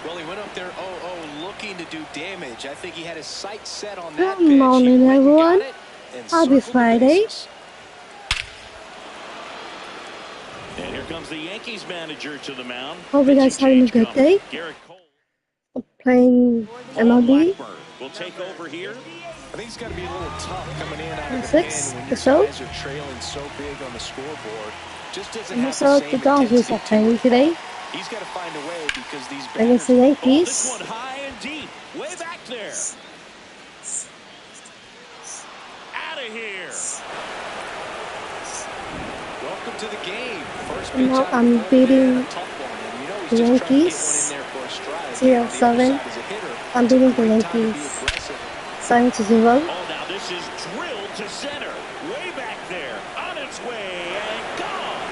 Well, he went up there 0-0 looking to do damage. I think he had his sights set on that Good pitch. morning, everyone. Happy Friday. And here comes the Yankees manager to the mound. Hope you guys having a good day. I'm playing MLB. Will take over here. I think it's got to be a little tough coming in out of the 6, pen when the your show. guys are trailing so big on the scoreboard. Just doesn't And have also, the the same Dodgers are playing today He's got to find a way because these against the Oh, this Yankees. one high and deep, way back there. Out of here. Welcome to the game. First And now I'm beating the Yankees 0-7. I'm beating the Yankees 7-0. Oh, now this is drilled to center, way back there, on its way and gone.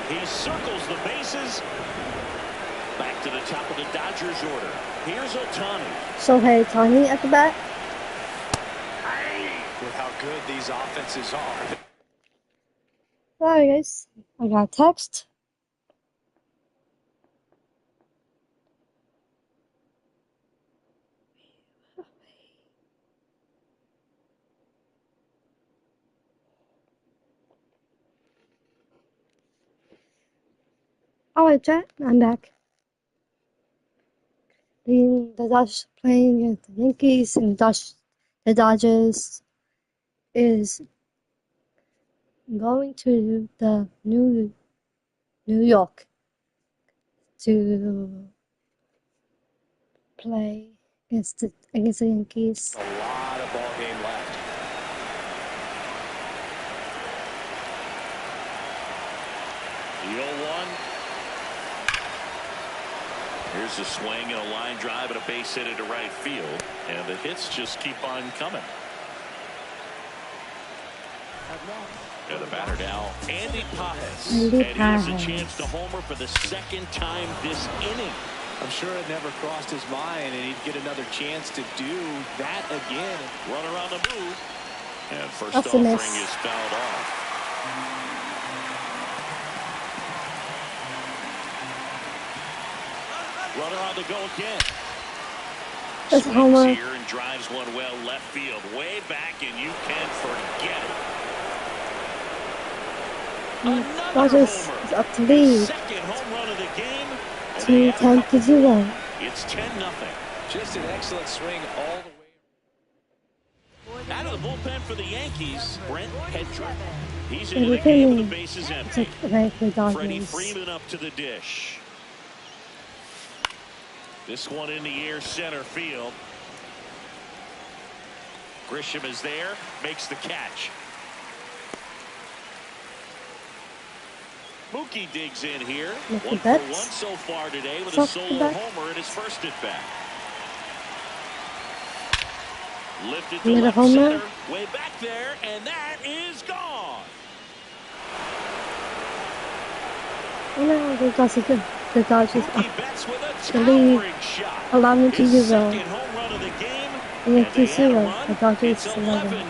He circles the bases. Back to the top of the Dodgers order. Here's Ohtani. Shohei Ohtani at the bat. With how good these offenses are. Alright guys, I got a text. Alright chat, I'm back. The Dodgers playing against the Yankees, and the Dodgers is going to the New York to play against the Yankees. A lot of ball game left. The 0-1. Here's a swing and a line drive and a base hit into right field. And the hits just keep on coming. And the batter now, Andy Pages. And he has a chance to homer for the second time this inning. I'm sure it never crossed his mind, and he'd get another chance to do that again. Runner on the move. And first That's a offering miss. is fouled off. Runner on the go again. That's Swings homer. here and drives one well left field, way back, and you can forget it. Dodgers is up to lead. Second home run of the game. 10-0. It's 10-0. Just an excellent swing all the way. Out of the bullpen for the Yankees, Brent Hedrick. He's into the game with the bases empty. Freddie Freeman up to the dish. This one in the air, center field. Grisham is there, makes the catch. Mookie digs in here. 1 for 1 so far today with a solo homer in his first at bat. Lifted to left center, way back there, and that is gone. No, the Dodgers up the lead 11-0. The Yankees 0. The Dodgers 11.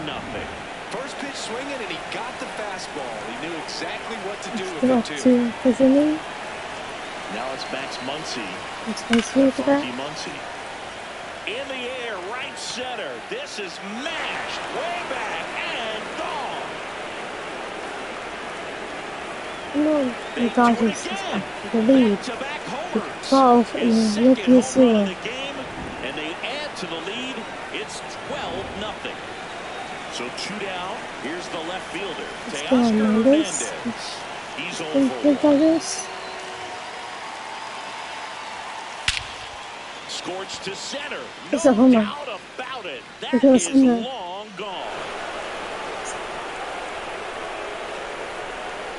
First pitch swinging, and he got the fastball. He knew exactly what to do with Still it up too. to his inning. Now it's Max Muncy. It's Muncy for that. Muncy. In the air, right center. This is mashed way back and gone. No, the Dodgers is up the lead. 12 and the Yankees 0. And they add to the lead. It's 12-0. So 2 down. Here's the left fielder, Teoscar Hernandez. He's over. Dodgers. Scorched to center. It's a homer. Doubt about it. That is long gone.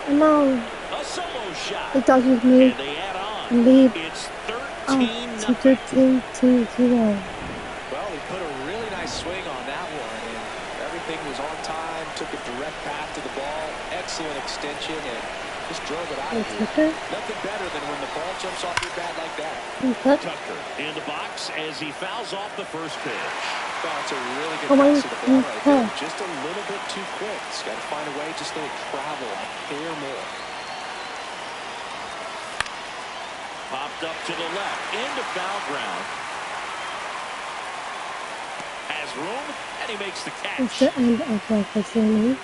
And now A solo shot. the Dodgers And lead they add on. It's 13-0. 13-0. Well, he put a really nice swing on that one, and everything was on time. Took a direct path to the ball. Excellent extension, and just drove it out of here. Nothing better than when the ball jumps off your bat like that. Tucker in the box as he fouls off the first pitch. Well, it's a really good pass to the ball right there. Just a little bit too quick. He's got to find a way, just let it travel a hair more. Popped up to the left into foul ground. Has room, and he makes the It's catch. the end of the first inning.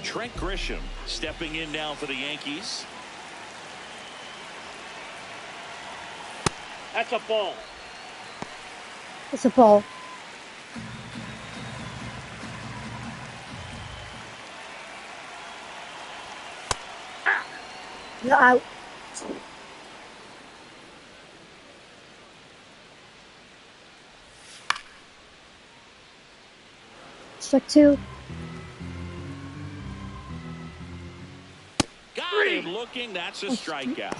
Trent Grisham stepping in now for the Yankees. That's a ball. It's a ball. You're out. Strike two. Got him looking. That's a strikeout.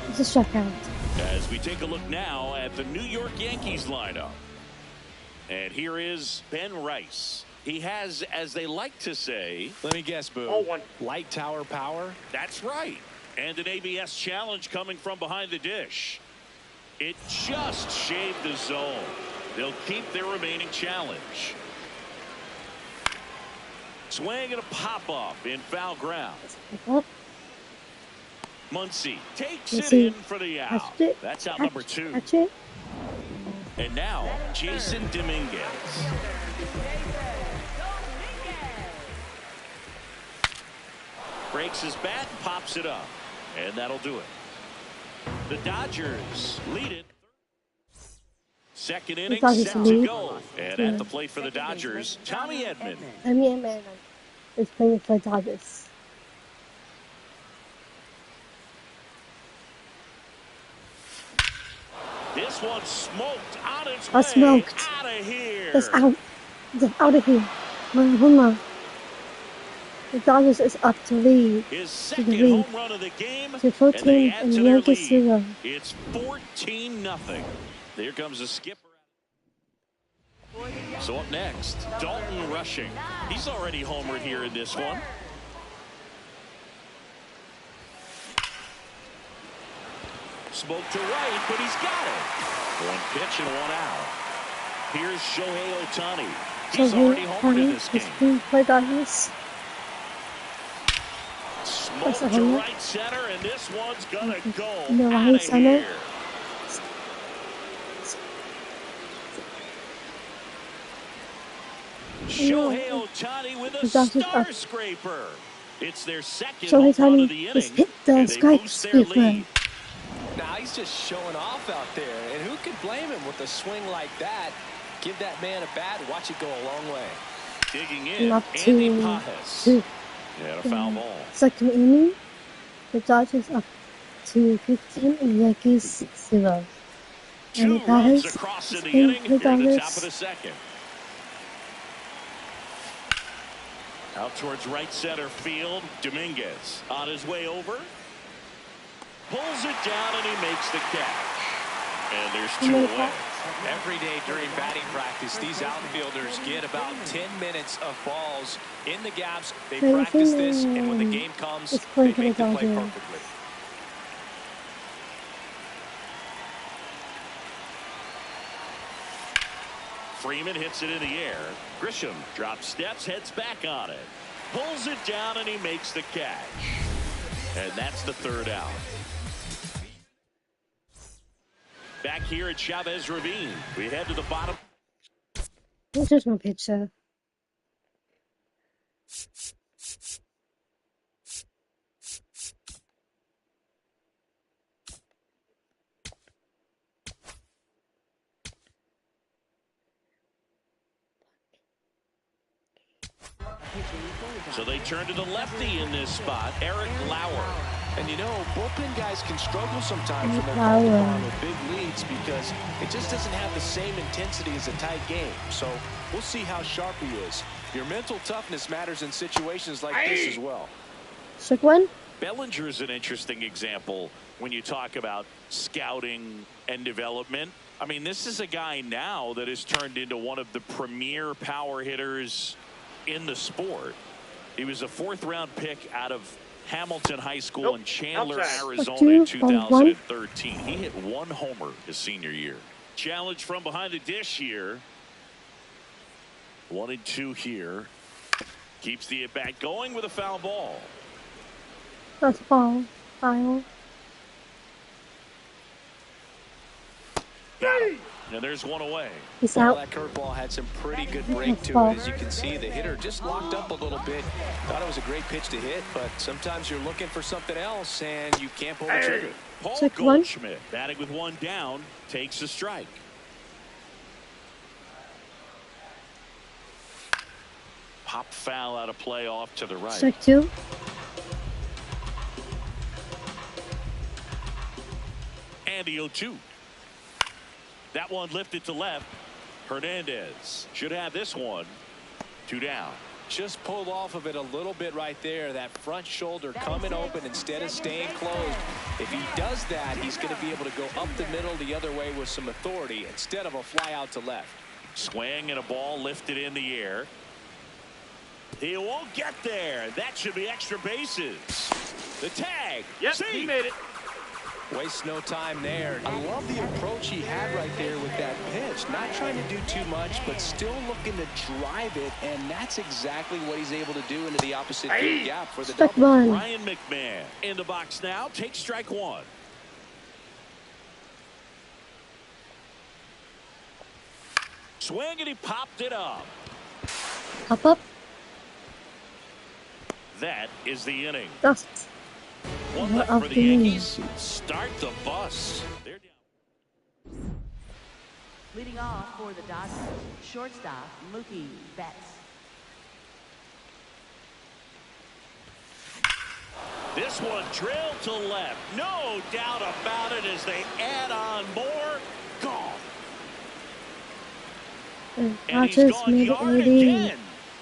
It's a strikeout. As we take a look now at the New York Yankees lineup. And here is Ben Rice. He has, as they like to say, Let me guess, Boo. Oh, one. Light tower power. That's right. And an ABS challenge coming from behind the dish. It just shaved the zone. They'll keep their remaining challenge. Swing and a pop-up in foul ground. Up. Muncy takes Muncy. it in for the out. Touched it. That's out Catch- number 2. Catch it. And now, Jason Dominguez. Breaks his bat, pops it up. And that'll do it. The Dodgers lead it. Second inning Dodgers set to lead. go. And at the plate for the Dodgers, Tommy Edman. Tommy Edman is playing for the Dodgers. This one smoked on its Oh, way smoked. out of here. It's out. It's out of here. Home. The Dodgers is up to lead. His the second lead. home run of the game. To And they 14 add and to the their Yankees lead. 0. It's 14-0. There comes the skipper. So up next, Dalton Rushing. He's already homered here in this one. Smoke to right, but he's got it. One pitch and one out. Here's Shohei Ohtani. He's already homered in this game. Playing for the Dodgers. Smoke That's a to homer. right center, and this one's gonna go No, out right of center. here. Shohei Ohtani with a The Dodgers star are- scraper. It's their second Shohei home run of Ohtani the has inning, hit the and they boost their skyscraper. lead. Now he's just showing off out there. And who could blame him with a swing like that? Give that man a bat, watch it go a long way. Digging in, Not Andy too- Pajes. too- And a foul ball. Second inning, the Dodgers up to 15 and the Yankees 0. And Two the runs Dodgers across in the playing inning for here the at the top Dodgers. of the second. Out towards right center field, Dominguez on his way over. Pulls it down and he makes the catch. And there's two away. Every day during batting practice, these outfielders get about 10 minutes of balls in the gaps. They practice this, and when the game comes, It's they playing for make the the play Dodgers. perfectly. Freeman hits it in the air. Grisham drops steps, heads back on it. Pulls it down and he makes the catch. And that's the third out. Back here at Chavez Ravine, we head to the bottom. This is my picture. So they turn to the lefty in this spot, Eric Lauer. And you know, bullpen guys can struggle sometimes when they're Wow. called upon with big leads because it just doesn't have the same intensity as a tight game. So we'll see how sharp he is. Your mental toughness matters in situations like this as well. Strike one. Bellinger is an interesting example when you talk about scouting and development. I mean, this is a guy now that has turned into one of the premier power hitters in the sport. He was a fourth-round pick out of Hamilton High School in Chandler, Arizona in 2013. He hit one homer his senior year. Challenge from behind the dish here. 1-2 here. Keeps the at-bat going with a foul ball. That's ball. Foul. And there's one away. He's Well, out. that curveball had some pretty good break to it. As you can see, the hitter just locked up a little bit. Thought it was a great pitch to hit, but sometimes you're looking for something else, and you can't pull the trigger. Paul Check one. Goldschmidt, batting with one down, takes a strike. Pop foul out of play off to the right. Strike 2. And the 0-2. That one lifted to left. Hernandez should have this one. 2 down. Just pulled off of it a little bit right there. That front shoulder coming open instead of staying closed. If he does that, he's going to be able to go up the middle the other way with some authority instead of a fly out to left. Swing and a ball lifted in the air. He won't get there. That should be extra bases. The tag. Yep, he made it. Wastes no time there. I love the approach he had right there with that pitch. Not trying to do too much, but still looking to drive it, and that's exactly what he's able to do into the opposite field gap for the Strike double. 1. Ryan McMahon in the box now. Takes strike 1. Swing and he popped it up. Up. That is the inning. Dust. One left for the Yankees. Start the bus. They're down. Leading off for the Dodgers, shortstop Mookie Betts. This one drilled to left. No doubt about it as they add on more. Gone. The And he's Dodgers gone made it yard a lead. again.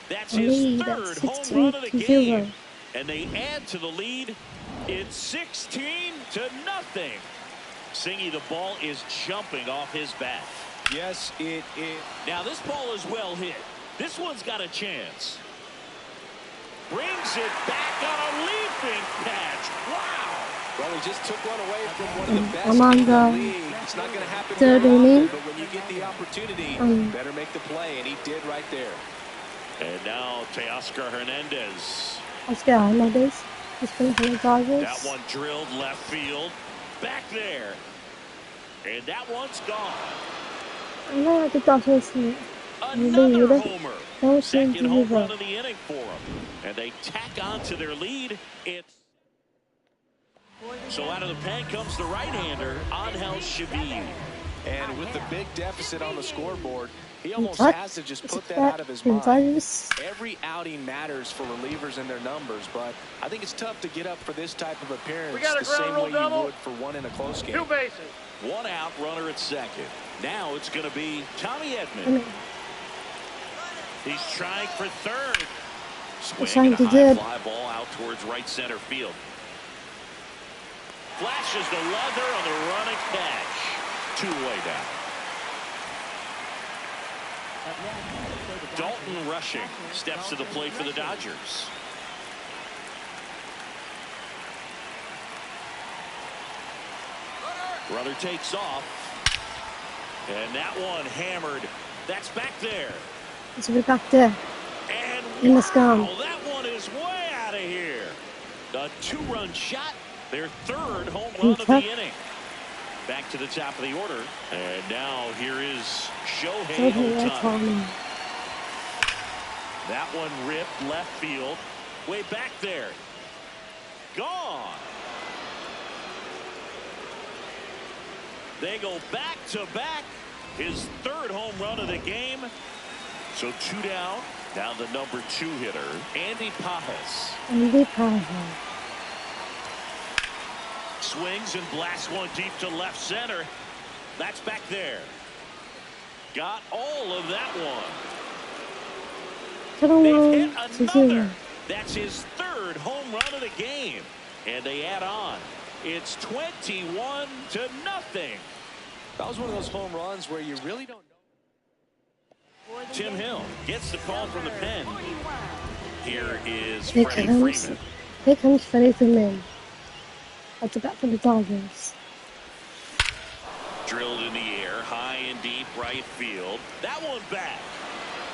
That's his That's third home 16 run of the to game. 0. And they add to the lead. It's 16 to nothing. Singy, the ball is jumping off his bat. Yes, it is. Now this ball is well hit. This one's got a chance. Brings it back on a leaping catch. Wow. Well, he just took one away from one of the best I'm on in the the league. It's not going to happen third very often, inning. but when you get the opportunity, better make the play, and he did right there. And now Teoscar Hernandez. Oscar Hernandez. He's playing for the Dodgers. That one drilled left field. Back there. And that one's gone. I know the Dodgers Another lead. homer. Don't seem Second to home give run up. of the inning for them. And they tack on to their lead. It's so out of the pen comes the right-hander, Angel Shavin. And with the big deficit on the scoreboard, he almost What? has to just It's put that back out of his in mind. Dodgers. Every outing matters for relievers and their numbers, but I think it's tough to get up for this type of appearance We got a the same ground rule way double. you would for one in a close game. 2 bases. One out, runner at second. Now it's going to be Tommy I Edman. mean, He's trying for third. trying Swing to and a high do- fly ball out towards right center field. Flashes the leather on the running catch. 2 away down. Dalton Rushing steps to the plate for the Dodgers. Runner takes off. And that one hammered. That's back there. it's back there. And In the scum. wow, that one is way out of here. A 2-run shot. Their third home run of the inning. Back to the top of the order. And now here is Shohei Ohtani. That one ripped left field. Way back there. Gone. They go back to back. His third home run of the game. So 2 down. Now the number 2 hitter, Andy Pajas. Andy Pajas. Swings and blasts one deep to left center. That's back there. Got all of that one. They've hit 7-1 to another. 0. That's his third home run of the game. And they add on. It's 21 to nothing. That was one of those home runs where you really don't know. Tim Hill gets the call from the pen. Here is Here Freddie comes, Freeman. here comes Freddie Freeman. At the bat for the Dodgers. Drilled in the air, high and deep right field. That one back.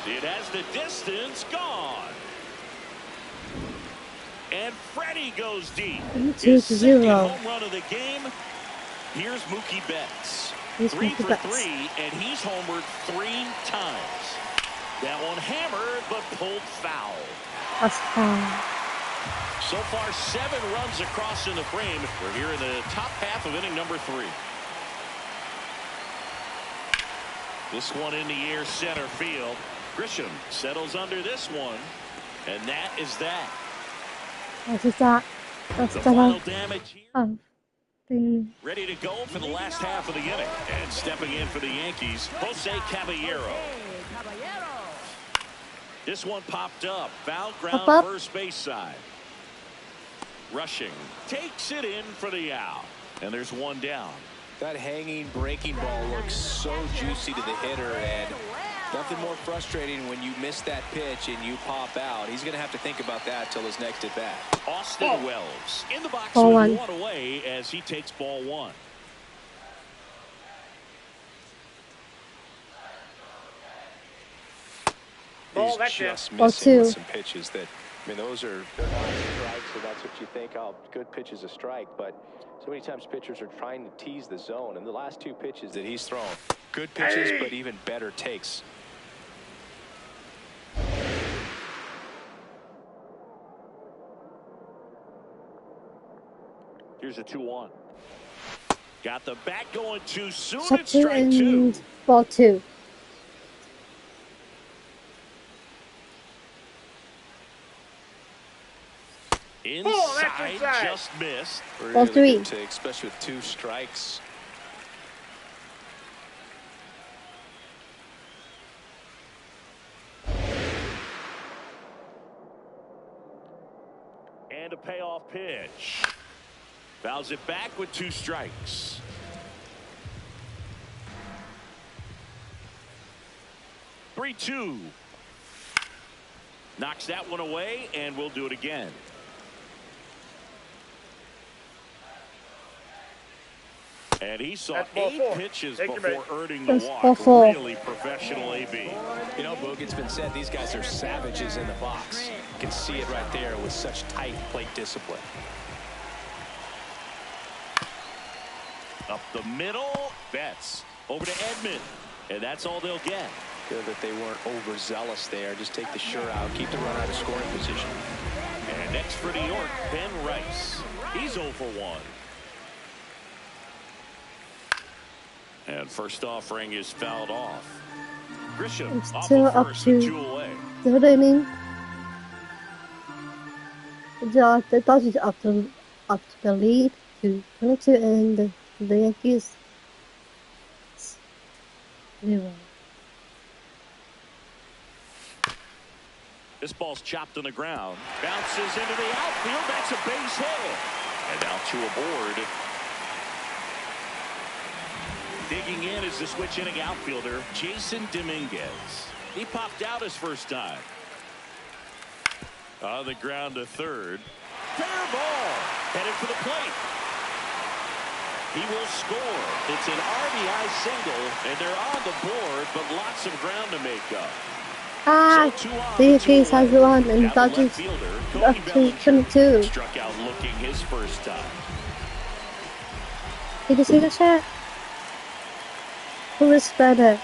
It has the distance, gone. And Freddie goes deep. 2-0. Home run of the game. Here's Mookie Betts. 3 for 3, and he's homered 3 times. That one hammered, but pulled foul. That's foul. So far, 7 runs across in the frame. We're here in the top half of inning number 3. This one in the air, center field. Grisham settles under this one, and that is that. That's that. That's The that. final damage here. Thing. Ready to go for the last half of the inning. And stepping in for the Yankees, Jose Caballero. This one popped up. Foul ground, Up. first base side. Rushing. Takes it in for the out. And there's one down. That hanging breaking ball looks so juicy to the hitter, and nothing more frustrating when you miss that pitch and you pop out. He's going to have to think about that till his next at bat. Austin Wells in the box Ball with 1. one away as he takes ball 1. He's that's just Ball missing 2. with some pitches that, I mean, those are they're not strikes, so that's what you think. Oh, good pitch is a strike, but so many times pitchers are trying to tease the zone, and the last 2 pitches that he's thrown, good pitches, but even better takes. Here's a 2-1. Got the bat going too soon. Shot It's 2 strike 2. and ball 2. Inside, just missed. Ball Really 3. good take, especially with 2 strikes. And a payoff pitch. Fouls it back with 2 strikes. 3-2. Knocks that one away, and we'll do it again. And he saw 8 pitches before earning the That's walk. ball 4. Really professional AB. You know, Boog, it's been said these guys are savages in the box. You can see it right there with such tight plate discipline. Up the middle, Betts over to Edman, and that's all they'll get. Good that they weren't overzealous there. Just take the sure out, keep the run out of scoring position. And next for New York, Ben Rice. He's 0 for 1. And first offering is fouled off. Grisham It's off still of up first to with 2 away. third inning. The Dodgers up to the lead to 22, and the Yankees 0. This ball's chopped on the ground. Bounces into the outfield. That's a base hit. And now 2 aboard. Digging in is the switch inning outfielder, Jason Dominguez. He popped out his first time. On the ground to third. Fair ball. Headed for the plate. He will score. It's an RBI single, and they're on the board, but lots of ground to make up. So 2 on, The Yankees has won, and Now the Dodgers left fielder, up Cody to Bellinger, 22. struck out looking his first time. Did you see the shot? Who is better?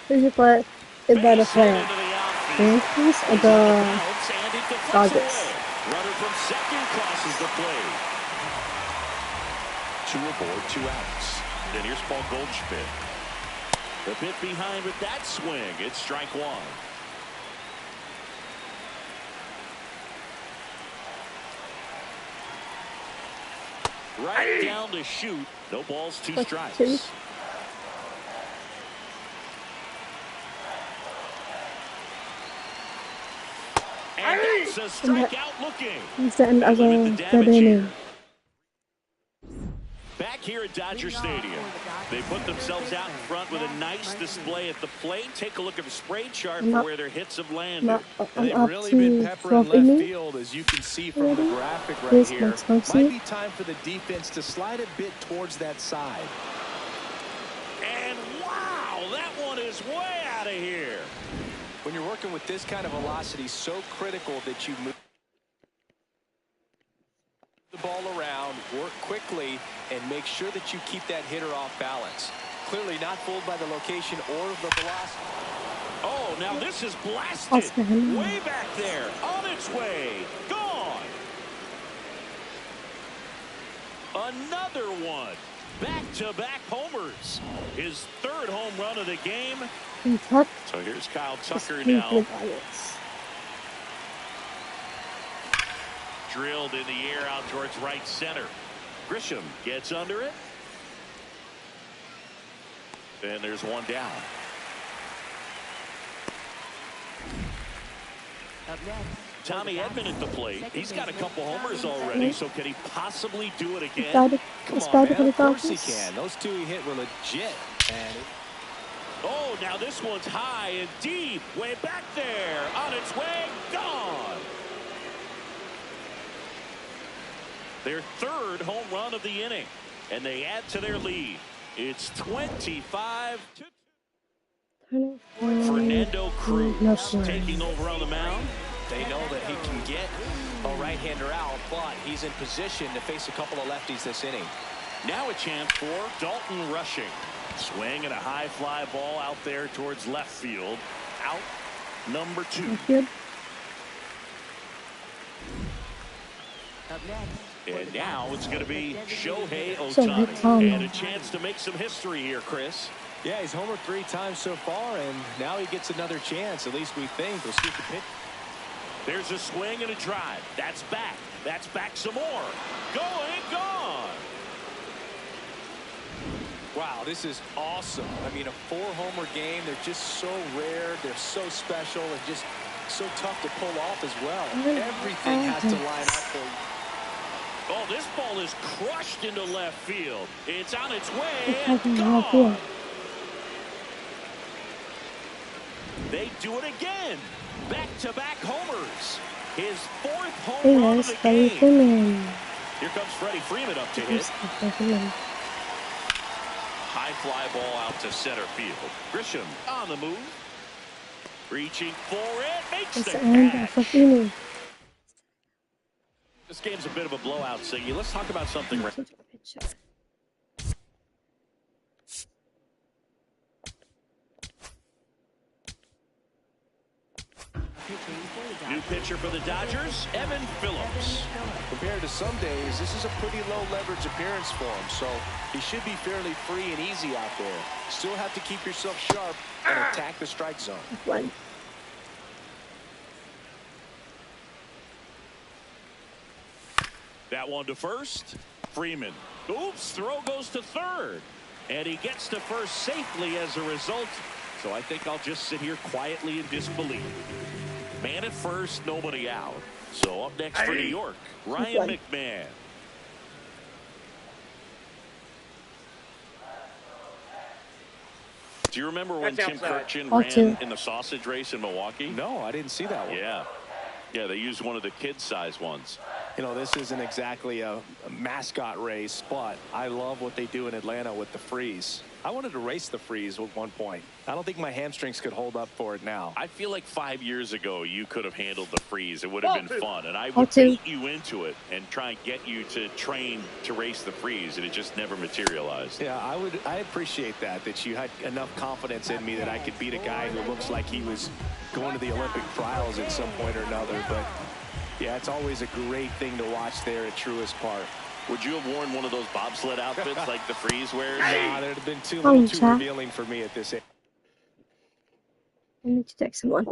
Who's a better Base hit player? into the outfield. The Yankees or the Bounce, and it deflects Dodgers? away. Runner from second crosses the plate. 2 aboard, 2 outs. Then here's Paul Goldschmidt. A bit behind with that swing. It's strike 1. Right down to shoot. No balls, 2 strikes. 2. And that's a strikeout looking. It's the end of They limit the the third damage here. inning. Back here at Dodger Stadium, they put themselves out in front with a nice display at the plate. Take a look at the spray chart for where their hits have landed. And they've I'm up really been to peppering 12th left inning. field, as you can see from the graphic right Here's here. Max Muncy. Might be time for the defense to slide a bit towards that side. And wow, that one is way out of here. When you're with this kind of velocity, so critical that you move the ball around, work quickly, and make sure that you keep that hitter off balance. Clearly not fooled by the location or the velocity. Oh, now this is blasted. Way back there. On its way. Gone. Another one. Back-to-back homers. His third home run of the game. So here's Kyle Tucker now. Drilled in the air out towards right center. Grisham gets under it. And there's one down. Up next, Tommy Edman at the plate. He's got a couple homers already, so can he possibly do it again? Come on, man. Of course he can. Those two he hit were legit. And oh, now this one's high and deep. Way back there. On its way. Gone. Their third home run of the inning. And they add to their lead. It's 25-2. Fernando Cruz taking over on the mound. they know that he can get a right-hander out, but he's in position to face a couple of lefties this inning. Now a chance for Dalton Rushing. Swing and a high fly ball out there towards left field. Out number 2. Up next. And now it's going to be Shohei Ohtani. And a chance to make some history here, Chris. Yeah, he's homered 3 times so far, and now he gets another chance. At least we think. We'll see the pitch. There's a swing and a drive. That's back. That's back some more. Going, gone. Wow, this is awesome. I mean, a 4-homer game. They're just so rare. They're so special and just so tough to pull off as well. Everything has to line up for you. Oh, this ball is crushed into left field. It's on its way and gone. They do it again. Back-to-back homers. His 4th home run of the game. Here comes Freddie Freeman up to hit. High fly ball out to center field. Grisham on the move. Reaching for it. Makes the catch. This game's a bit of a blowout, Siggy. Let's talk about something. New pitcher for the Dodgers, Evan Phillips. Compared to some days, this is a pretty low leverage appearance for him, so he should be fairly free and easy out there. Still have to keep yourself sharp and attack the strike zone. That one to first. Freeman. Oops, throw goes to third. And he gets to first safely as a result. So I think I'll just sit here quietly in disbelief. Man at first, nobody out. So up next for New York, Ryan McMahon. Do you remember when Tim Kurkjian ran in the sausage race in Milwaukee? No, I didn't see that one. Yeah, they used one of the kid-sized ones. You know, this isn't exactly a mascot race, but I love what they do in Atlanta with the freeze. I wanted to race the freeze at one point. I don't think my hamstrings could hold up for it now. I feel like 5 years ago you could have handled the freeze. It would have been fun, and I would bait you into it and try and get you to train to race the freeze, and it just never materialized. Yeah, I appreciate that you had enough confidence in me that I could beat a guy who looks like he was going to the Olympic trials at some point or another. But yeah, it's always a great thing to watch there at Truist Park. Would you have worn one of those bobsled outfits like the freeze wears? Nah, there'd have been too revealing for me at this age. I need to text someone.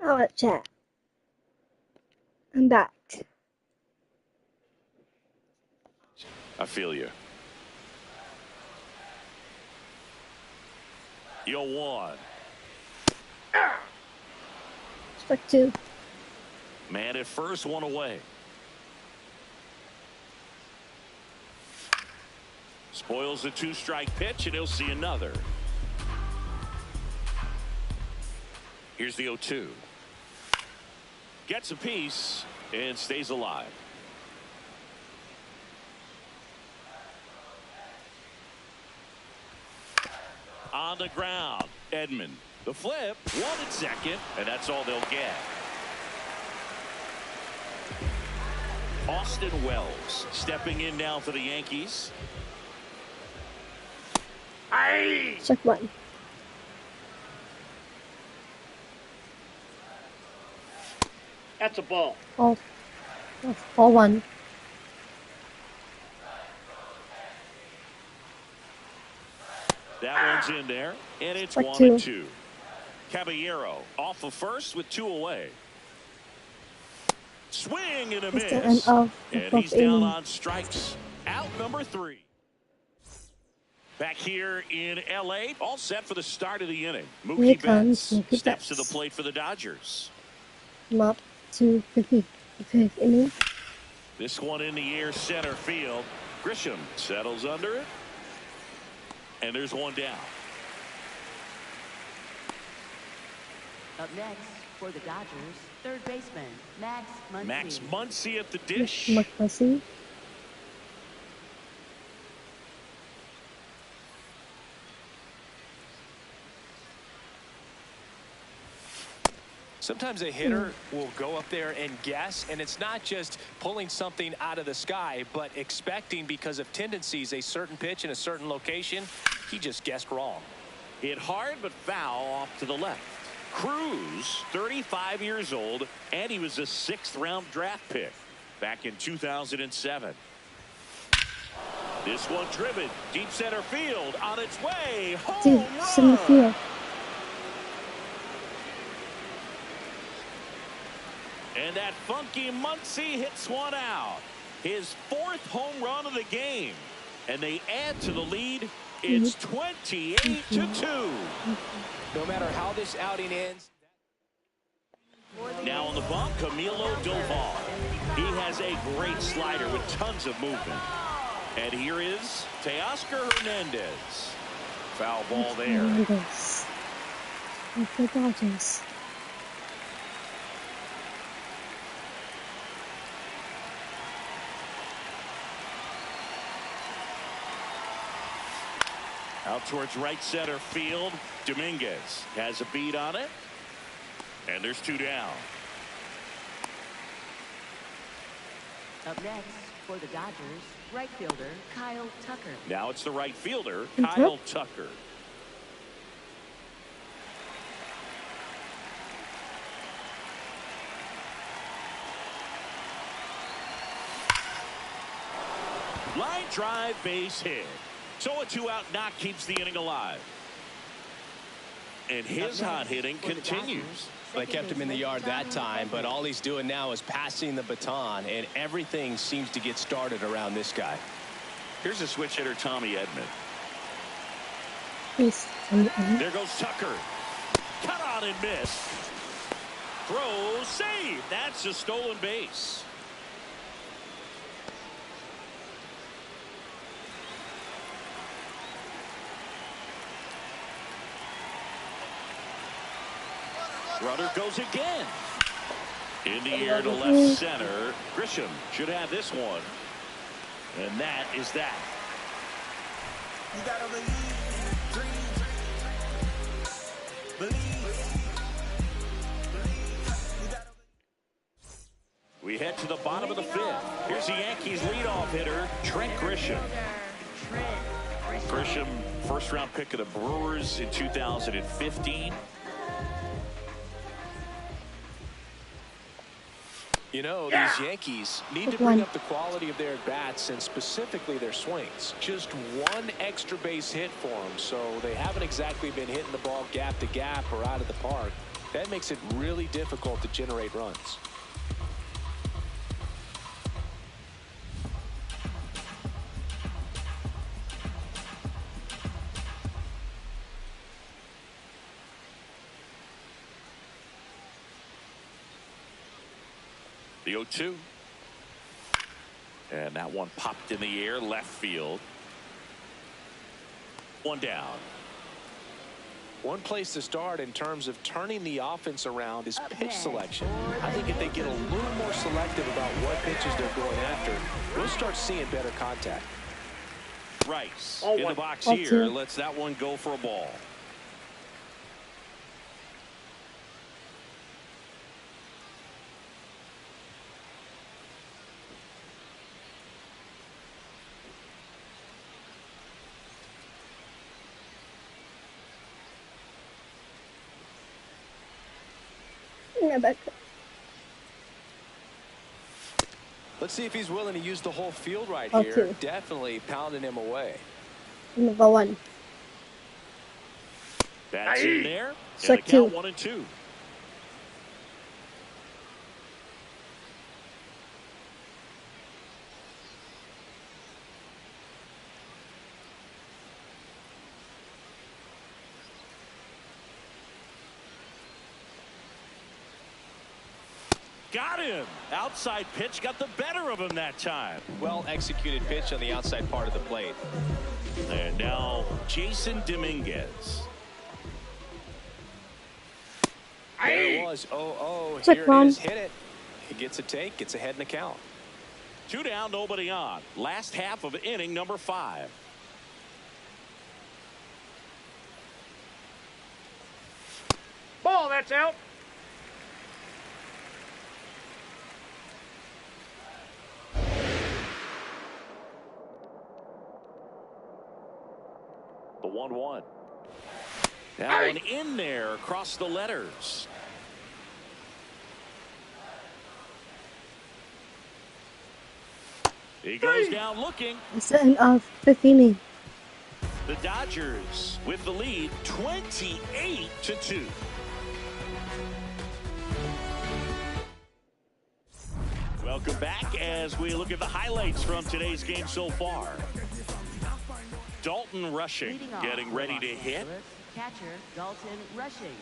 Alright, chat. I'm back. I feel you. You're one. Strike two. Man at first, one away. Spoils the two-strike pitch, and he'll see another. Here's the 0-2. Gets a piece and stays alive. On the ground, Edman. The flip, one at second, and that's all they'll get. Austin Wells stepping in now for the Yankees. Strike one. That's a ball. All one. That one's in there, and it's Strike 1-2. two. Caballero off of first with two away. Swing and a It's the end miss. of the And fourth he's down inning. on strikes. Out number 3. Back here in L.A., all set for the start of the inning. Here Mookie comes Betts Mookie steps to the Betts. plate for the Dodgers. I'm up to the fifth inning. This one in the air, center field. Grisham settles under it. And there's one down. Up next for the Dodgers, third baseman, Max Muncy. Max Muncy at the dish. McCarthy. Sometimes a hitter will go up there and guess, and it's not just pulling something out of the sky, but expecting because of tendencies a certain pitch in a certain location. He just guessed wrong. Hit hard but foul off to the left. Cruz, 35 years old, and he was a 6th-round draft pick back in 2007. This one driven deep center field on its way. Home Center run. field. And that funky Muncy hits one out. His 4th home run of the game. And they add to the lead. It's 28-2. No matter how this outing ends. Now on the bump, Camilo Doval. He has a great slider with tons of movement. And here is Teoscar Hernandez. Foul ball there. Hernandez. With the Dodgers. Out towards right center field. Dominguez has a beat on it. And there's 2 down. Up next for the Dodgers, right fielder, Kyle Tucker. Now it's the right fielder, Mhm. Kyle Tucker. Line drive, base hit. So a 2-out knock keeps the inning alive. And his hot hitting continues. They kept him in the yard that time, but all he's doing now is passing the baton, and everything seems to get started around this guy. Here's a switch hitter, Tommy Edman. There There goes Tucker. Cut on and miss. Throw, save. That's a stolen base. Runner goes again. In the air to left center. Grisham should have this one. And that is that. You gotta believe, dream, believe. We head to the bottom of the 5th. Here's the Yankees leadoff hitter, Trent Grisham. Grisham, 1st-round pick of the Brewers in 2015. You know, these Yankees need to bring up the quality of their at-bats and specifically their swings. Just one extra base hit for them, so they haven't exactly been hitting the ball gap to gap or out of the park. That makes it really difficult to generate runs. The 0-2. And that one popped in the air left field. One down. One place to start in terms of turning the offense around is pitch selection. I think if they get a little more selective about what pitches they're going after, we'll start seeing better contact. Rice in the box here lets that one go for a ball. Let's see if he's willing to use the whole field right Okay. here. Definitely pounding him away. Number 1. That's in there. So And the count 1-2. Got him. Outside pitch got the better of him that time. Well executed pitch on the outside part of the plate. And now Jason Dominguez. There it was. Oh, Check here it one. is. Hit it. He gets a take, gets ahead in the count. 2 down, nobody on. Last half of inning number 5. Ball, that's out. The 1-1. That one in there across the letters. He goes down looking. It's the end of 5th inning. The Dodgers with the lead 28-2. Welcome back as we look at the highlights from today's game so far. Dalton Rushing Leading off getting for ready Los to hit. Angeles, catcher Dalton Rushing.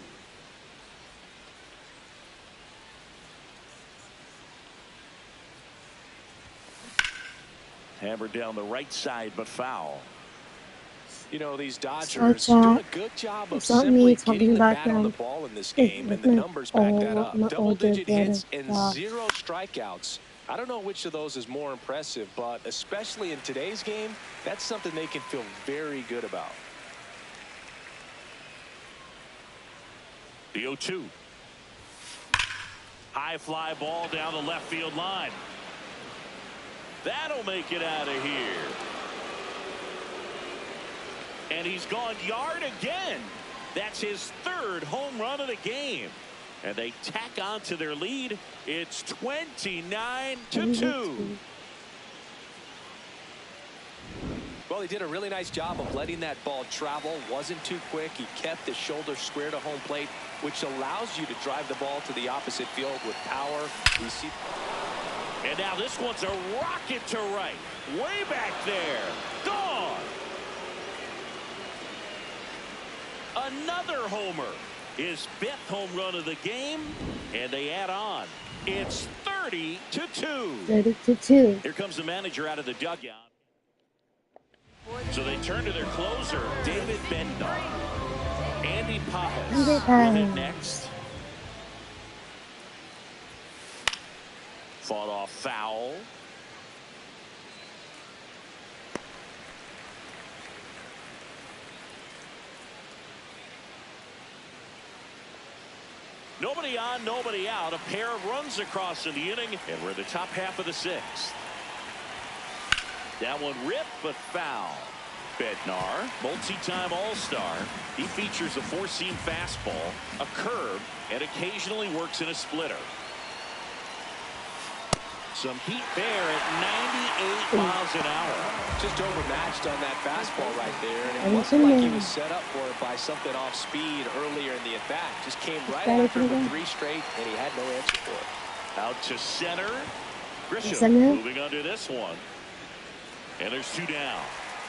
Hammered down the right side, but foul. You know, these Dodgers So, doing a good job of it's not simply me getting talking the bat on background. the ball in this game, and the numbers back that up. Double-digit hits and 0 strikeouts. I don't know which of those is more impressive, but especially in today's game, that's something they can feel very good about. The 0-2. High fly ball down the left field line. That'll make it out of here. And he's gone yard again. That's his 3rd home run of the game. And they tack on to their lead. It's 29-2. Well, he did a really nice job of letting that ball travel. Wasn't too quick. He kept his shoulder square to home plate, which allows you to drive the ball to the opposite field with power. We see. And now this one's a rocket to right. Way back there. Gone. Another homer. His 5th home run of the game. And they add on. It's 30-2. 30-2. Here comes the manager out of the dugout. So they turn to their closer, David Bednar. Andy Pappas will hit next. Fought off foul. Nobody on, nobody out. A pair of runs across in the inning, and we're in the top half of the 6th. That one ripped, but foul. Bednar, multi-time All-Star. He features a 4-seam fastball, a curve, and occasionally works in a splitter. Some heat there at 98 miles an hour. Just overmatched on that fastball right there. And it wasn't like he was set up for it by something off speed earlier in the at-bat. Just came right after him with 3 straight, and he had no answer for it. Out to center. Grisham moving under this one. And there's 2 down.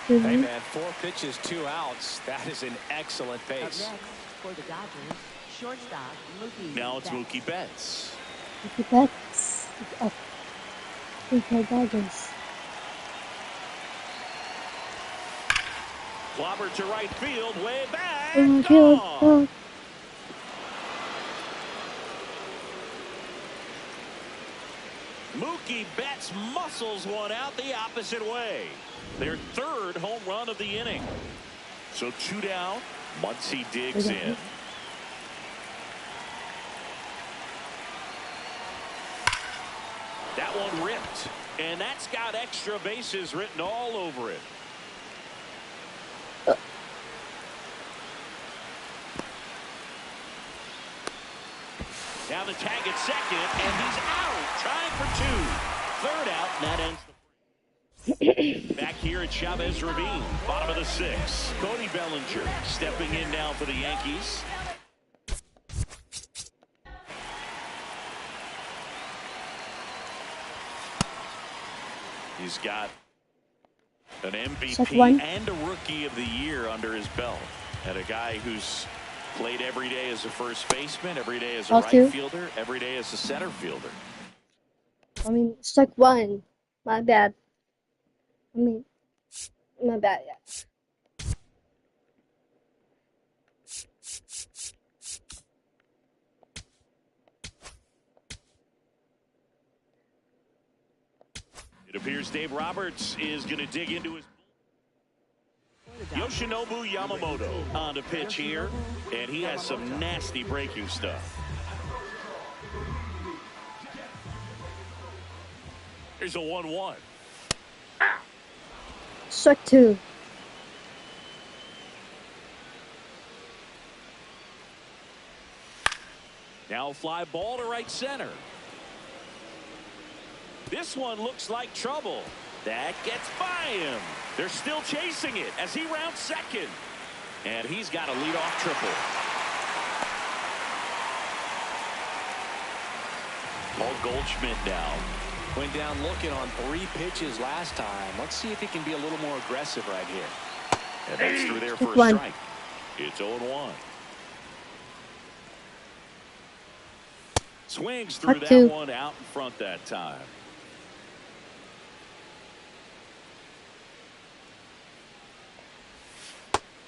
Hey, man, 4 pitches, 2 outs. That is an excellent pace. Up next for the Dodgers, shortstop Mookie Now it's Betts. Mookie Betts. Mookie Betts. Up. The Dodgers. Clobber to right field, way back. Field. Gone. Mookie Betts muscles one out the opposite way. Their 3rd home run of the inning. So 2 down. Muncy digs in. That one ripped. And that's got extra bases written all over it. Now the tag at second, and he's out. Trying for 2. 3rd out, and that ends the back here at Chavez Ravine, bottom of the 6th. Cody Bellinger stepping in now for the Yankees. He's got an MVP and a Rookie of the Year under his belt. And a guy who's played every day as a first baseman, every day as a right fielder, every day as a center fielder. I mean, strike 1. My bad. My bad, yeah. It appears Dave Roberts is going to dig into his... Yoshinobu Yamamoto on the pitch here, and he has some nasty breaking stuff. Here's a 1-1. Strike 2. Now fly ball to right center. This one looks like trouble. That gets by him. They're still chasing it as he rounds second. And he's got a leadoff triple. Paul Goldschmidt now. Went down looking on 3 pitches last time. Let's see if he can be a little more aggressive right here. And that's through there for a strike. It's 0-1. Swings through that one out in front that time.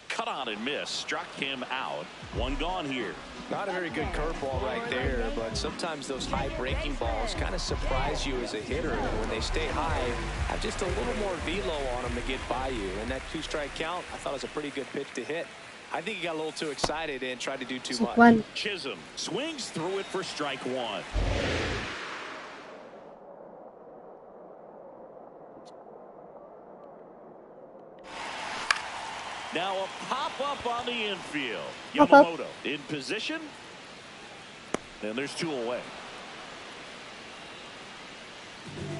Cut on and miss. Struck him out. 1 gone here. Not a very good curveball right there, but sometimes those high breaking balls kind of surprise you as a hitter. And when they stay high, have just a little more velo on them to get by you. And that 2-strike count, I thought was a pretty good pitch to hit. I think he got a little too excited and tried to do too much. Chisholm swings through it for strike 1. Now a pop-up on the infield. Yamamoto in position. And there's 2 away.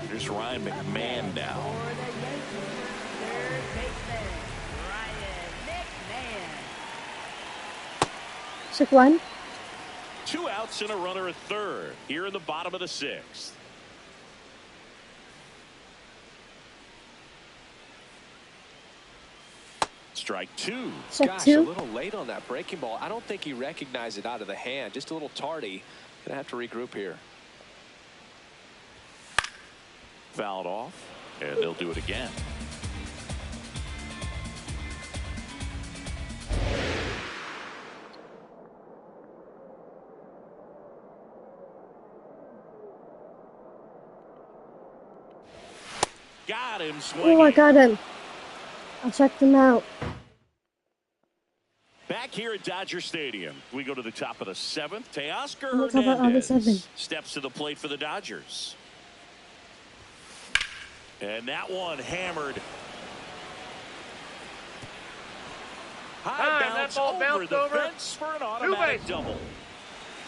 Here's Ryan McMahon now. For the Yankees, third baseman, Ryan McMahon. Strike 1. 2 outs and a runner at third. Here in the bottom of the 6th. Strike 2. Gosh, a little late on that breaking ball. I don't think he recognized it out of the hand. Just a little tardy. Gonna have to regroup here. Fouled off, and they'll do it again. Got him swinging. Oh, I got him. I checked him out. Back here at Dodger Stadium, we go to the top of the 7th. Teoscar Hernandez steps to the plate for the Dodgers. And that one hammered. High bounce that ball over bounced the over. fence for an automatic double.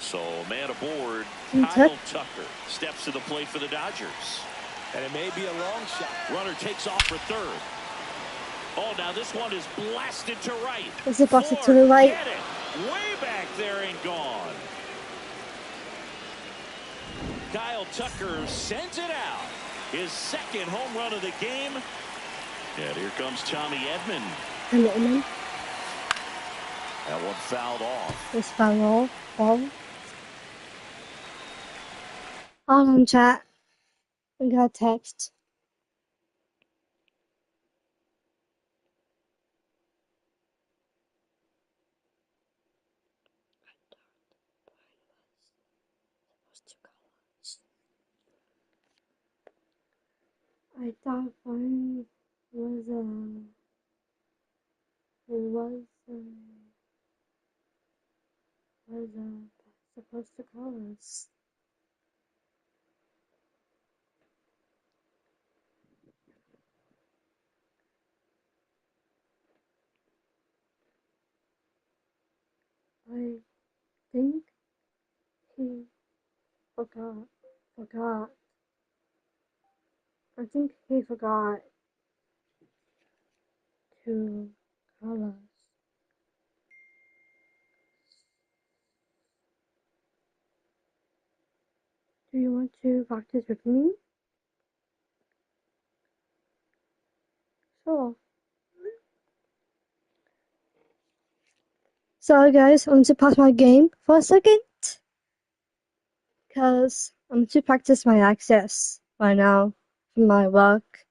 So man aboard, And Kyle Tucker steps to the plate for the Dodgers. And it may be a long shot. Runner takes off for third. Oh, now this one is blasted to right. Is it busted to the right? Get it. Way back there and gone. Kyle Tucker sends it out. His second home run of the game. And here comes Tommy Edman. And Edman. That one fouled off. This foul ball. Hold on, chat. We got a text. I thought Brian was supposed to call us. I think he forgot. I think he forgot to call us. Do you want to practice with me? Sure. Sorry guys, I want to pause my game for a second. Because I'm to practice my access right now for my work.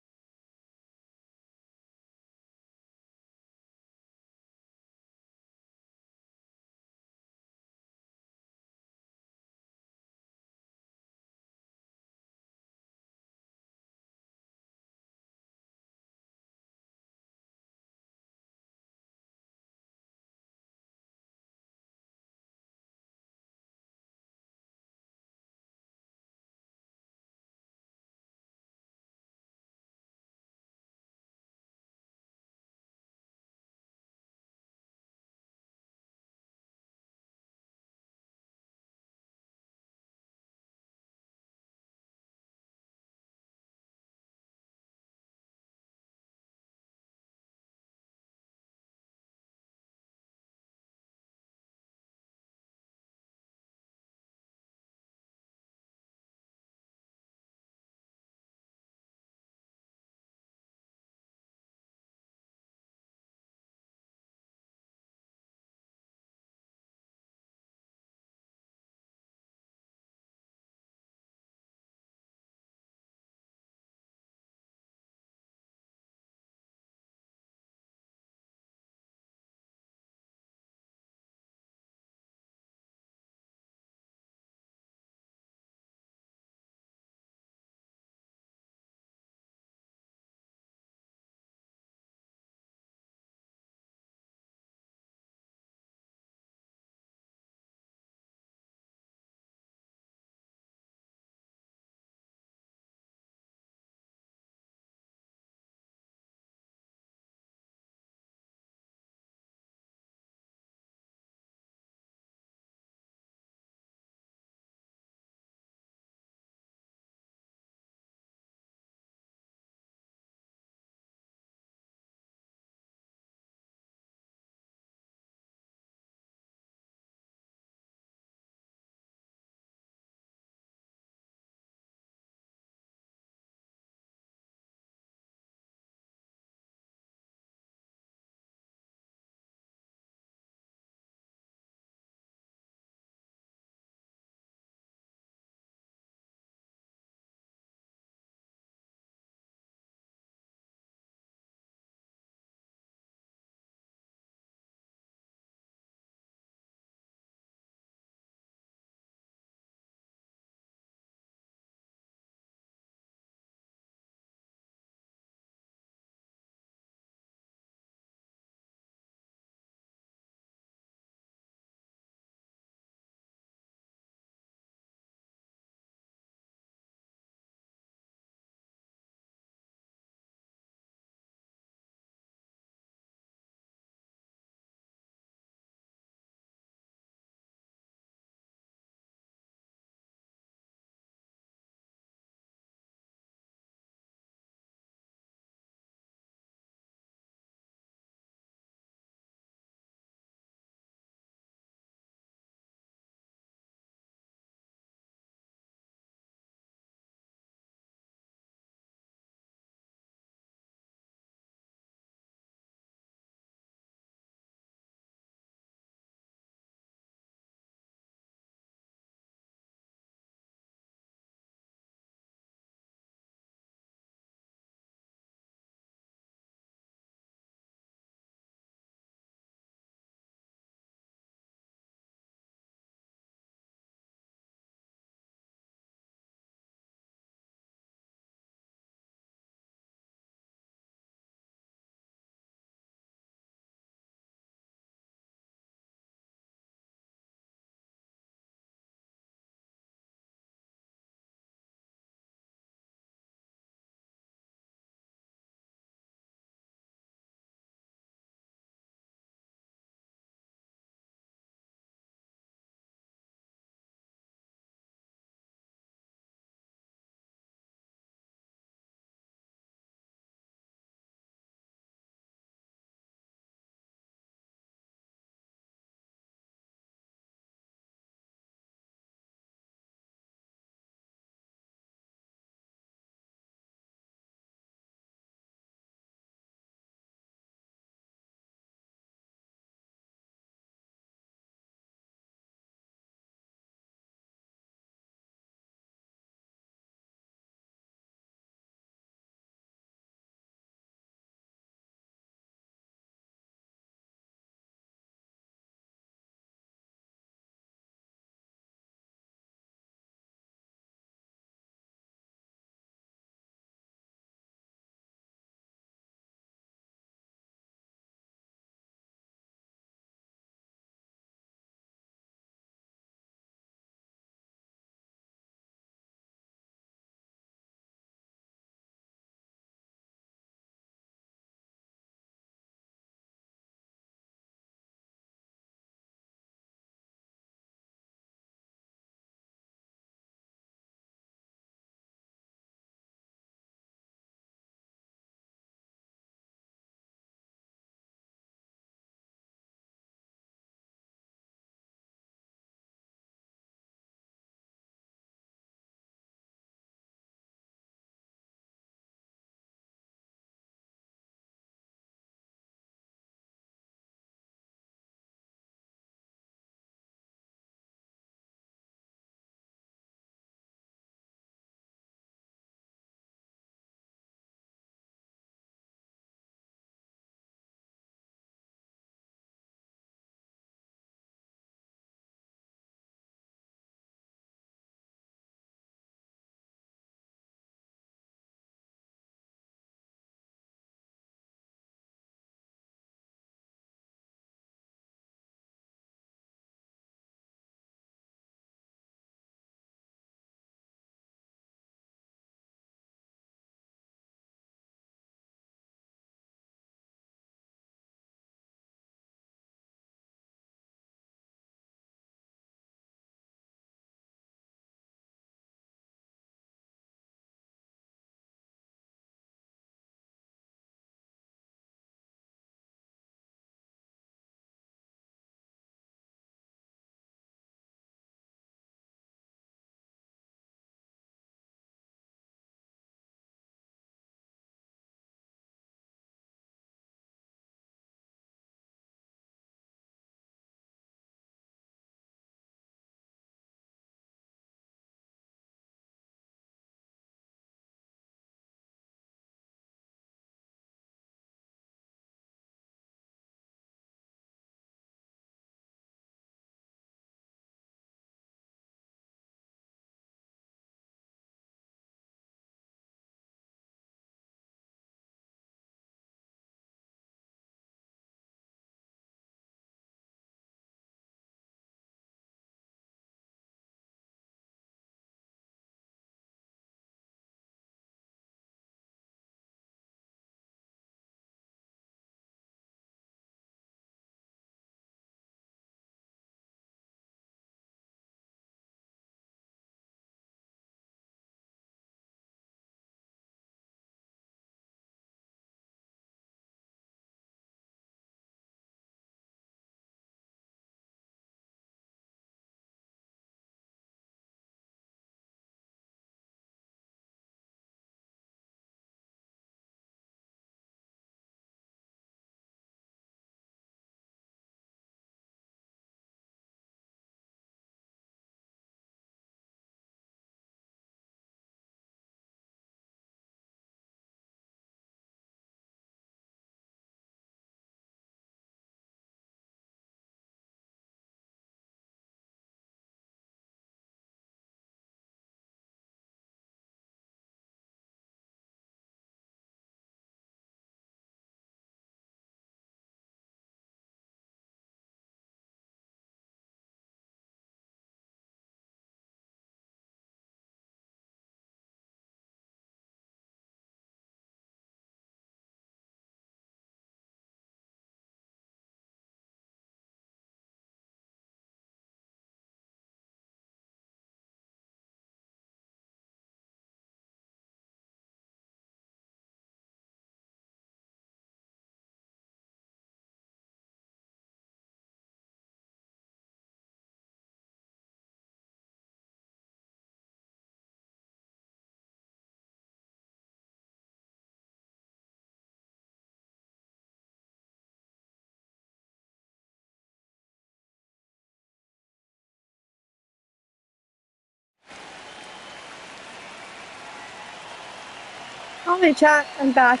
Alright, chat, I'm back.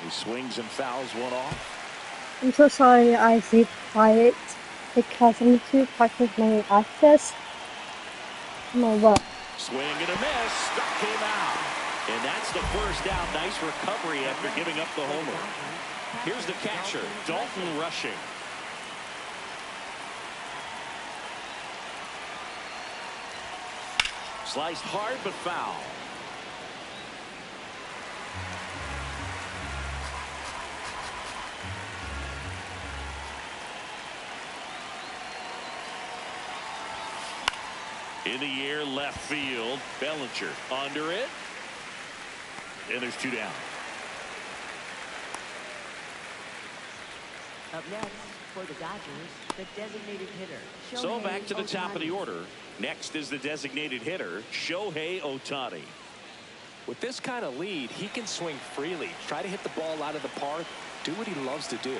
He swings and fouls one off. I'm so sorry I stayed quiet because I need to practice my access. My what? Swing and a miss. Struck him out. And that's the first down. Nice recovery after giving up the homer. Here's the catcher, Dalton Rushing. Sliced hard but foul. In the air, left field. Bellinger under it. And there's 2 down. Up next for the Dodgers, the designated hitter. So back to the top of the order. Next is the designated hitter, Shohei Ohtani. With this kind of lead, he can swing freely, try to hit the ball out of the park, do what he loves to do.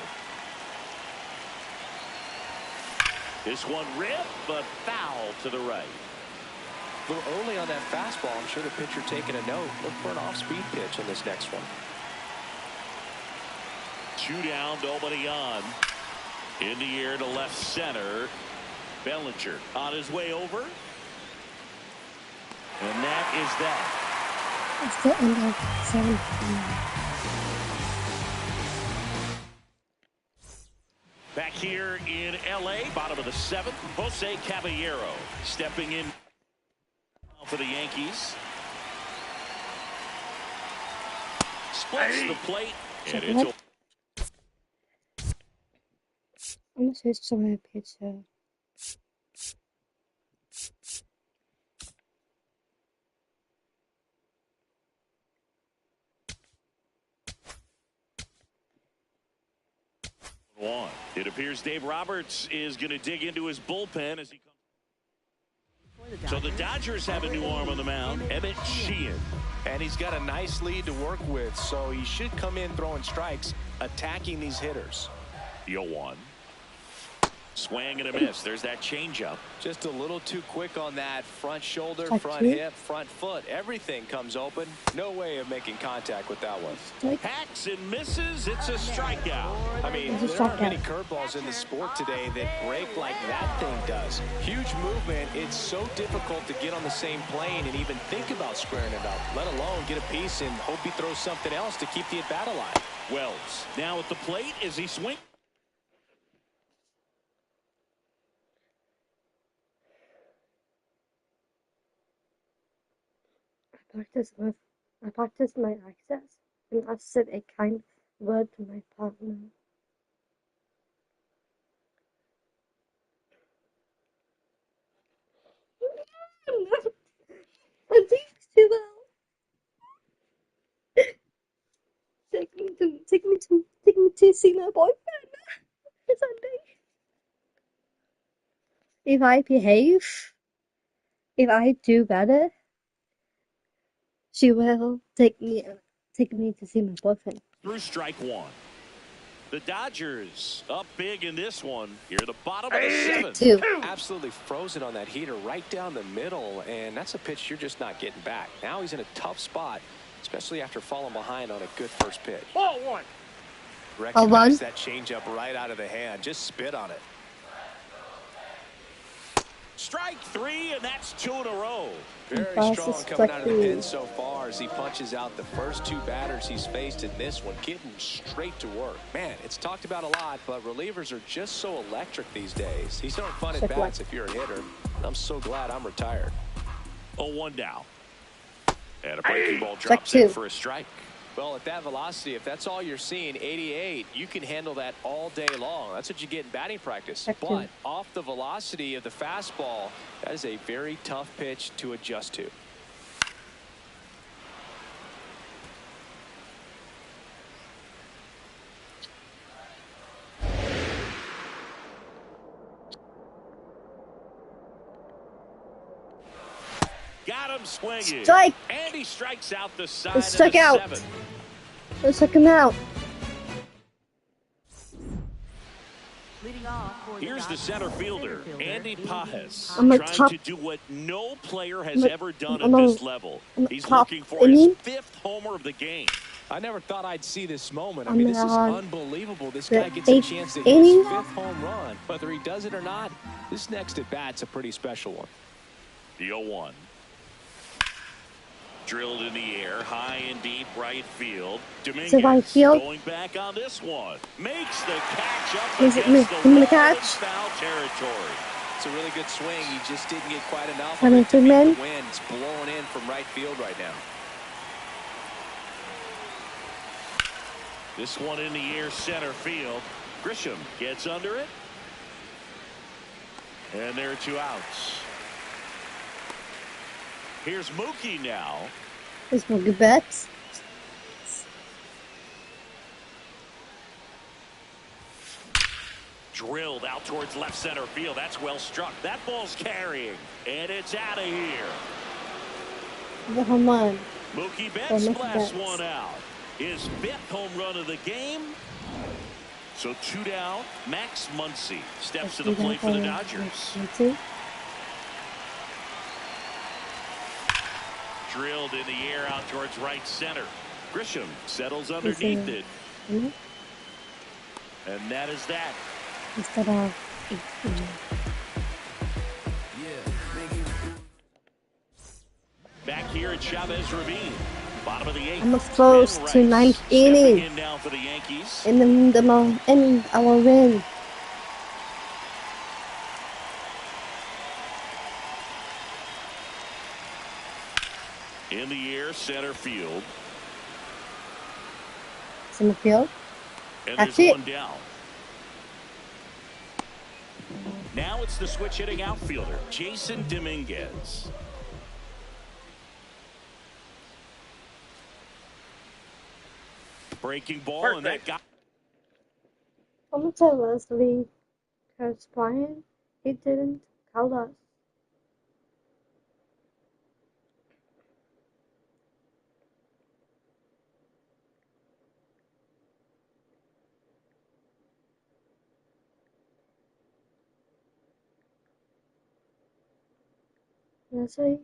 This one ripped, but foul to the right. A little early on that fastball. I'm sure the pitcher taking a note. Look for an off-speed pitch on this next one. 2 down, nobody on. In the air to left center. Bellinger on his way over. And that is that. It's the end of 7. Back here in L.A., bottom of the 7th, Jose Caballero stepping in for the Yankees. Splits the plate. And it's I'm gonna switch to my picture. one. It appears Dave Roberts is going to dig into his bullpen as he comes. So the Dodgers have a new arm on the mound, Emmett Sheehan. And he's got a nice lead to work with, so he should come in throwing strikes, attacking these hitters. 0-1. Swing and a miss. There's that changeup. Just a little too quick on that front shoulder, front hip, front foot. Everything comes open. No way of making contact with that one. Hacks and misses. It's a strikeout. I mean, there aren't many curveballs in the sport today that break like that thing does. Huge movement. It's so difficult to get on the same plane and even think about squaring it up, let alone get a piece and hope he throws something else to keep the at-bat alive. Wells now at the plate as he swings. I practice my access and I said a kind word to my partner. I'm doing too well. Take me to see my boyfriend Sunday. If I behave, if I do better, she will take me to see my boyfriend. Through strike one. The Dodgers up big in this one. Here at the bottom of the 7th. Absolutely frozen on that heater right down the middle, and that's a pitch you're just not getting back. Now he's in a tough spot, especially after falling behind on a good first pitch. Ball one. Recognize that changeup right out of the hand. Just spit on it. Strike 3, and that's 2 in a row. Very strong coming out of the pen so far as he punches out the first 2 batters he's faced in this one, getting straight to work. Man, it's talked about a lot, but relievers are just so electric these days. He's throwing fun at bats if you're a hitter. I'm so glad I'm retired. 0-1 down. And a breaking ball drops in for a strike. Well, at that velocity, if that's all you're seeing, 88, you can handle that all day long. That's what you get in batting practice. But off the velocity of the fastball, that is a very tough pitch to adjust to. Got him swinging. Strike. And he strikes out the side Let's strike out. 7th. Let's check him out. Leading off for Here's the Dodgers, center fielder, Andy Andy Pajes, I'm a trying top. to do what no player has I'm a, ever done I'm at a, this level. I'm a He's top looking for his inning. 5th homer of the game. I never thought I'd see this moment. I I'm mean, this is on unbelievable. This the guy gets a 8th chance to hit his inning. 5th home run. Whether he does it or not, this next at-bat's a pretty special one. The 0-1. Drilled in the air, high and deep right field. So right Dominguez field. going back on this one. Makes the catch up Is it me? against the Give me the wall in catch. foul territory. It's a really good swing. He just didn't get quite enough of Coming it to to beat men. the wind. It's blowing in from right field right now. This one in the air, center field. Grisham gets under it. And there are 2 outs. Here's Mookie now. There's Mookie Betts. Drilled out towards left center field. That's well struck. That ball's carrying. And it's out of here. The home run. Mookie For Betts Mookie blasts Betts. one out. His 5th home run of the game. So 2 down. Max Muncy steps to the plate for the Dodgers. Drilled in the air out towards right center. Grisham settles underneath it. Mm-hmm. And that is that. Instead of 18. Back here at Chavez Ravine. Bottom of the 8th. I'm close to 9th inning. In now for the Yankees. In our win. In the air, center field. Center field. And That's there's it. one down. Now it's the switch hitting outfielder, Jason Dominguez. Breaking ball, and that got. I'm gonna tell Leslie, because Brian, he didn't call us. Leslie?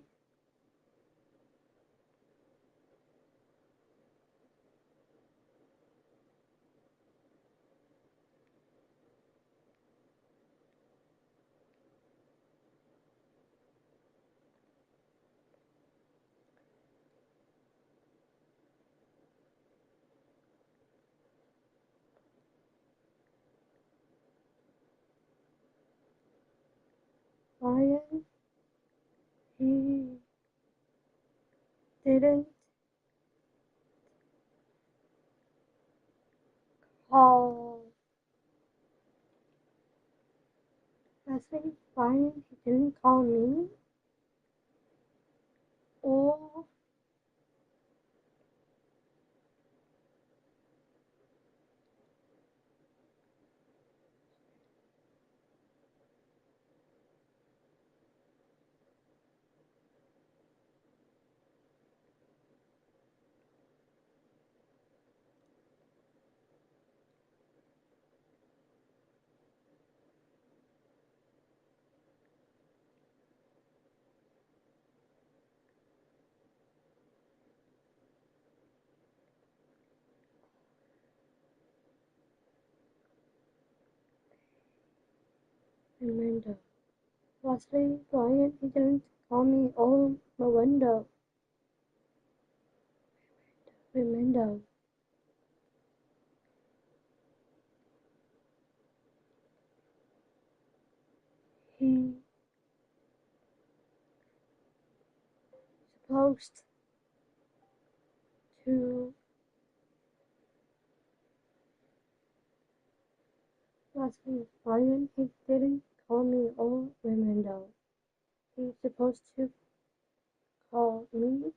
Brian? He didn't call. Leslie? Brian? He didn't call me? Or remember. Leslie? Brian? He didn't call me on my window. Remember. He supposed to Leslie Brian he didn't call me or Remendo. He's supposed to call me.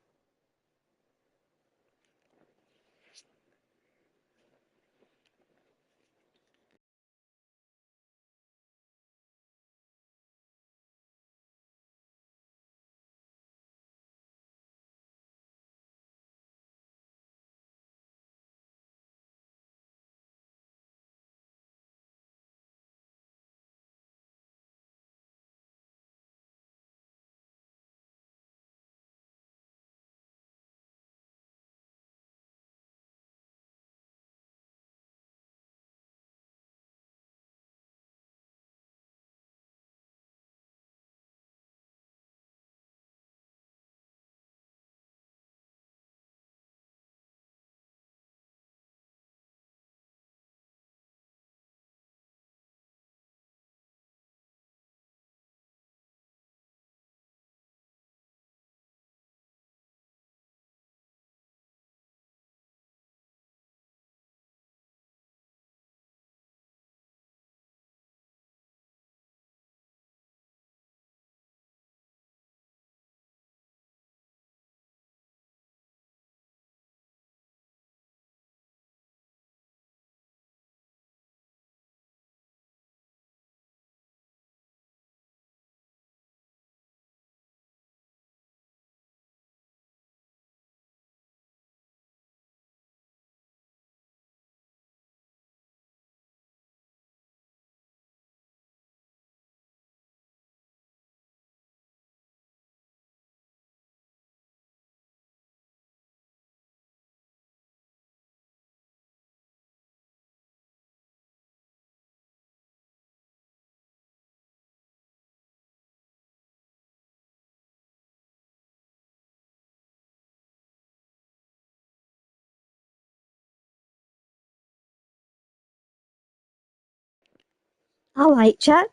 Alright, chat.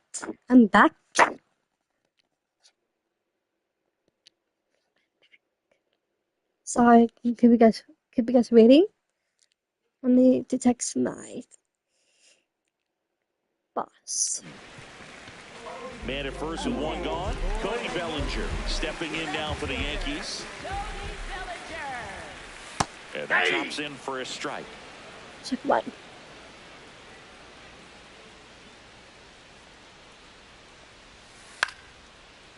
I'm back. Sorry, could you guys waiting? I need to text my boss. Man at first with one gone. Cody Bellinger stepping in now for the Yankees. And that chops in for a strike. Check one.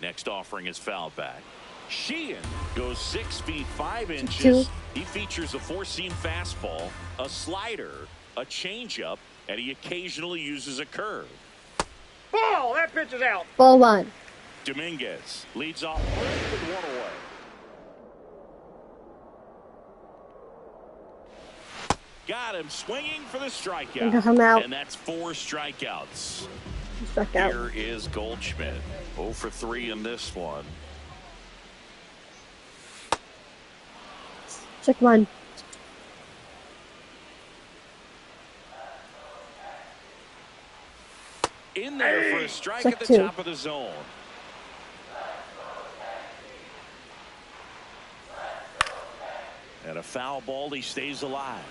Next offering is foul back. Sheehan goes 6 feet 5 Two. inches. He features a four-seam fastball, a slider, a changeup, and he occasionally uses a curve. Ball! That pitch is out. Ball one. Dominguez leads off first with one away. Got him swinging for the strikeout. I'm out. And that's 4 strikeouts. Struck out. Here is Goldschmidt. 0 for 3 in this one. Check one. In there for a strike Check at the two. top of the zone. And a foul ball, he stays alive.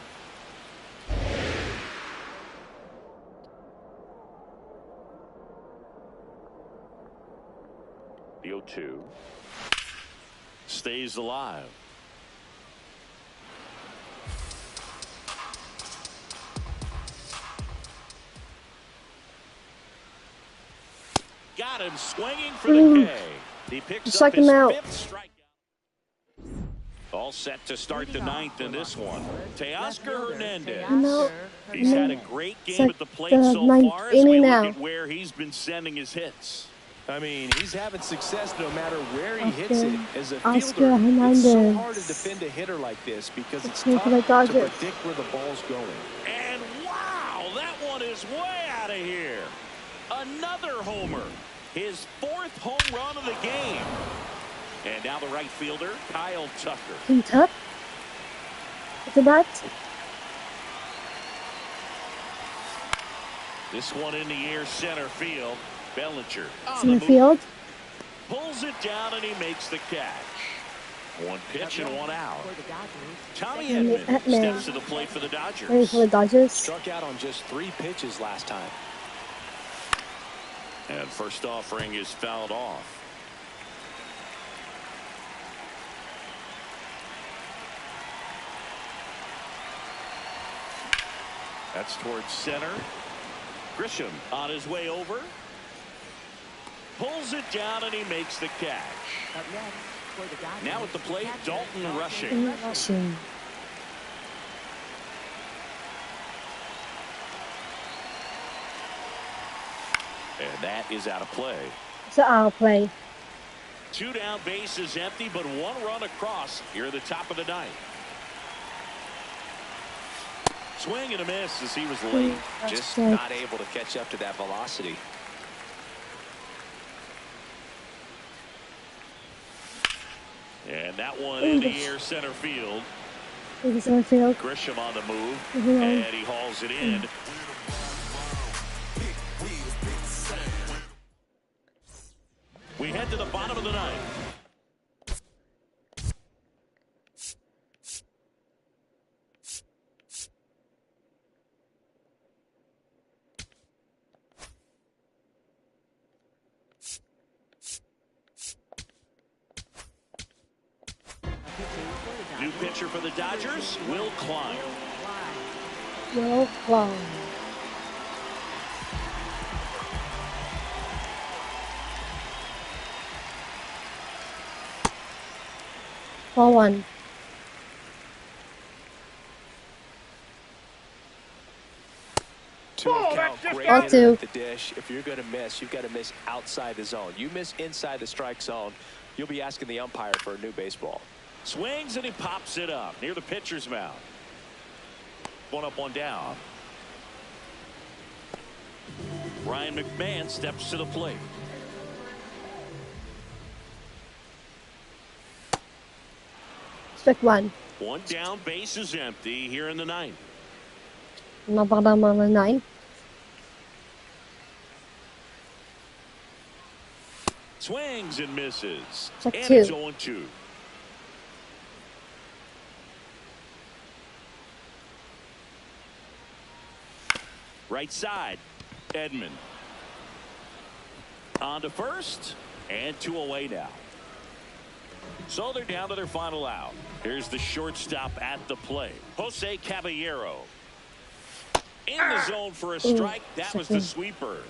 The 0-2 stays alive. Got him swinging for the K. He picks up Strike his him out. 5th strikeout. All set to start the 9th in this one. Teoscar Hernandez. No. He's had a great game Set at the plate the so ninth far as we inning look now. at where he's been sending his hits. I mean, he's having success no matter where he hits Oscar- it. As a Oscar fielder, it's so Hernandez. hard to defend a hitter like this because it's Play tough for the to Dodgers. predict where the ball's going. And wow, that one is way out of here. Another homer. His 4th home run of the game. And now the right fielder, Kyle Tucker. Team Tuck. What's that? This one in the air center field. Bellinger on Center the move. field. Pulls it down and he makes the catch. One pitch and one out. For the Dodgers. Tommy Tommy Edman Edman. steps to the plate for the Ready Dodgers. for the Dodgers. Struck out on just 3 pitches last time. And first offering is fouled off. That's towards center. Grisham on his way over. Pulls it down and he makes the catch. Up next for the Dodgers. Now at the plate, catcher, Dalton Rushing. And rushing. And that is out of play. So I'll play. 2 down, base is empty, but 1 run across here at the top of the 9th. Swing and a miss as he was late. Just not able to catch up to that velocity. And that one in the air center field. In the center field. Grisham on the move. Mhm. And he hauls it in. We head to the bottom of the 9th. New pitcher for the Dodgers, Will Klein. Will Klein. Ball one. Two count, great Ball hitter two. at the dish. If you're going to miss, you've got to miss outside the zone. You miss inside the strike zone, you'll be asking the umpire for a new baseball. Swings and he pops it up near the pitcher's mound. 1 up, 1 down. Ryan McMahon steps to the plate. Strike one. 1 down, base is empty here in the 9th. On the bottom of the 9. Swings and misses. Check And two. it's 0-2. Right side, Edman. On to first, and 2 away now. So they're down to their final out. Here's the shortstop at the plate, Jose Caballero. In the zone for a strike. That was the sweeper.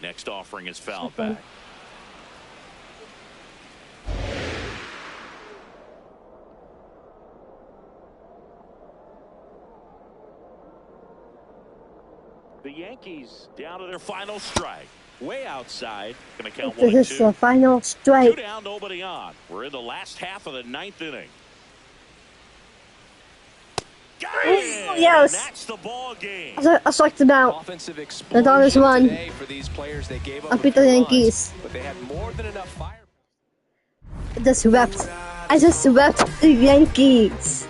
Next offering is fouled back. The Yankees down to their final strike. Way outside. Going to count 1 and 2. This is the final strike. 2 down, nobody on. We're in the last half of the 9th inning. Got it! Yes. And that's the ball game. I struck them out. Offensive The explosion Dodgers won. today for these players. They gave up I a beat the few Yankees. runs, but they had more than enough fire. I just swept. I just swept the Yankees.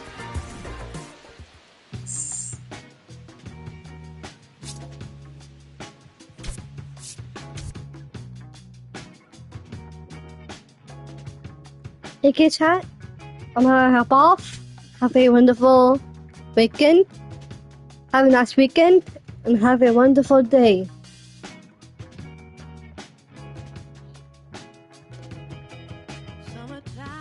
Hey, chat. I'm gonna hop off. Have a wonderful weekend. Have a nice weekend and have a wonderful day. Summertime.